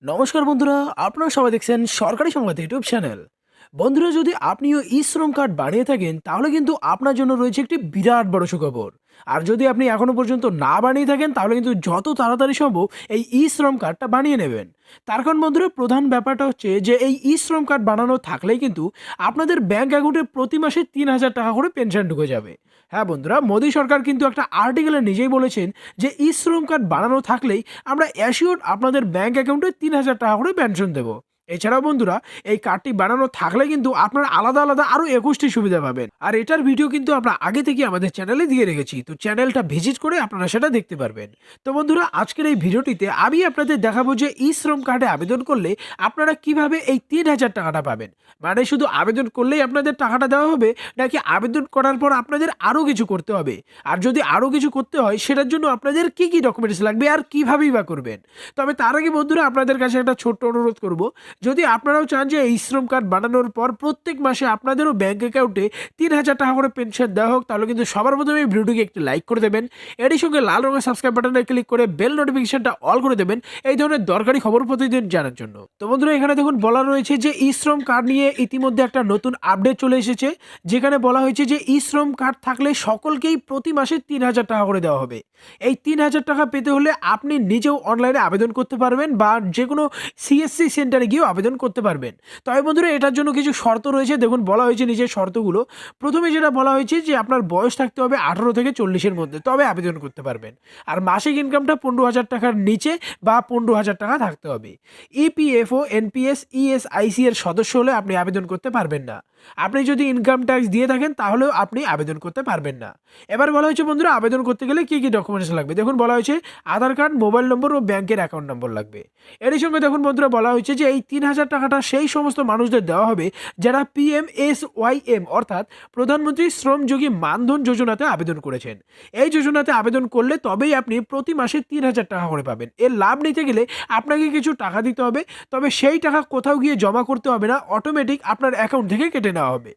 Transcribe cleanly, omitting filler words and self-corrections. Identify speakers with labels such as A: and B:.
A: নমস্কার বন্ধুরা, আপনারা সবাই দেখছেন সরকারি সংবাদ ইউটিউব চ্যানেল। বন্ধুরা, যদি আপনিও ই শ্রম কার্ড বানিয়ে থাকেন তাহলে কিন্তু আপনার জন্য রয়েছে একটি বিরাট বড় সুখবর। আর যদি আপনি এখনো পর্যন্ত না বানিয়ে থাকেন তাহলে কিন্তু যত তাড়াতাড়ি সম্ভব এই ই শ্রম কার্ডটা বানিয়ে নেবেন। তার কারণ বন্ধুরা, প্রধান ব্যাপারটা হচ্ছে যে এই ই শ্রম কার্ড বানানো থাকলেই কিন্তু আপনাদের ব্যাংক অ্যাকাউন্টে প্রতি মাসে ৩,০০০ টাকা করে পেনশন ঢুকে যাবে। হ্যাঁ বন্ধুরা, মোদী সরকার কিন্তু একটা আর্টিকেলে নিজেই বলেছেন যে ই শ্রম কার্ড বানানো থাকলেই আমরা অ্যাসিওর আপনাদের ব্যাংক অ্যাকাউন্টে ৩,০০০ টাকা করে পেনশন দেবো। এছাড়াও বন্ধুরা, এই কার্ডটি বানানো থাকলে কিন্তু আপনারা আলাদা আলাদা আরও ২১টি সুবিধা পাবেন। আর এটার ভিডিও কিন্তু আমরা আগে থেকে আমাদের চ্যানেলে দিয়ে রেখেছি, তো চ্যানেলটা ভিজিট করে আপনারা সেটা দেখতে পারবেন। তো বন্ধুরা, আজকের এই ভিডিওটিতে আমি আপনাদের দেখাবো যে ই শ্রম কার্ডে আবেদন করলে আপনারা কিভাবে এই ৩,০০০ টাকাটা পাবেন। মানে শুধু আবেদন করলেই আপনাদের টাকাটা দেওয়া হবে, নাকি আবেদন করার পর আপনাদের আরও কিছু করতে হবে? আর যদি আরও কিছু করতে হয় সেটার জন্য আপনাদের কি কি ডকুমেন্টস লাগবে আর কিভাবেই বা করবেন? তবে তার আগে বন্ধুরা, আপনাদের কাছে একটা ছোট্ট অনুরোধ করব, যদি আপনারাও চান যে এই শ্রম কার্ড বানানোর পর প্রত্যেক মাসে আপনাদেরও ব্যাংক অ্যাকাউন্টে ৩,০০০ টাকা করে পেনশন দেওয়া হোক, তাহলে কিন্তু সবার প্রথমে এই ভিডিওটিকে একটি লাইক করে দেবেন। এরই সঙ্গে লাল রঙের সাবস্ক্রাইব বাটনে ক্লিক করে বেল নোটিফিকেশনটা অল করে দেবেন এই ধরনের দরকারি খবর প্রতিদিন জানার জন্য। তো বন্ধুরা, এখানে দেখুন বলা রয়েছে যে ই শ্রম কার্ড নিয়ে ইতিমধ্যে একটা নতুন আপডেট চলে এসেছে, যেখানে বলা হয়েছে যে ই শ্রম কার্ড থাকলে সকলকেই প্রতি মাসে ৩,০০০ টাকা করে দেওয়া হবে। এই ৩,০০০ টাকা পেতে হলে আপনি নিজেও অনলাইনে আবেদন করতে পারবেন বা যে কোনো সিএসসি সেন্টারে গিয়েও আবেদন করতে পারবেন। তবে বন্ধুরা, এটার জন্য কিছু শর্ত রয়েছে। দেখুন বলা হয়েছে নিজের শর্তগুলো। প্রথমে যেটা বলা হয়েছে যে আপনার বয়স থাকতে হবে ১৮ থেকে ৪০-এর মধ্যে, তবে আবেদন করতে পারবেন। আর মাসিক ইনকামটা ১৫,০০০ টাকার নিচে বা ১৫,০০০ টাকা থাকতে হবে। ইপিএফও, এনপিএস, ইএসআইসি এর সদস্য হলে আপনি আবেদন করতে পারবেন না। আপনি যদি ইনকাম ট্যাক্স দিয়ে থাকেন তাহলেও আপনি আবেদন করতে পারবেন না। এবার বলা হয়েছে বন্ধুরা, আবেদন করতে গেলে কী কী ডকুমেন্টস লাগবে। দেখুন বলা হয়েছে আধার কার্ড, মোবাইল নম্বর ও ব্যাংকের অ্যাকাউন্ট নম্বর লাগবে। এরই সঙ্গে দেখুন বন্ধুরা, বলা হয়েছে যে এই ৩,০০০ টাকাটা সেই সমস্ত মানুষদের দেওয়া হবে যারা পিএমএসওয়াইএম অর্থাৎ প্রধানমন্ত্রী শ্রমযোগী মানধন যোজনাতে আবেদন করেছেন। এই যোজনাতে আবেদন করলে তবেই আপনি প্রতি মাসে ৩,০০০ টাকা করে পাবেন। এর লাভ নিতে গেলে আপনাকে কিছু টাকা দিতে হবে, তবে সেই টাকা কোথাও গিয়ে জমা করতে হবে না, অটোমেটিক আপনার অ্যাকাউন্ট থেকে কেটে নেওয়া হবে।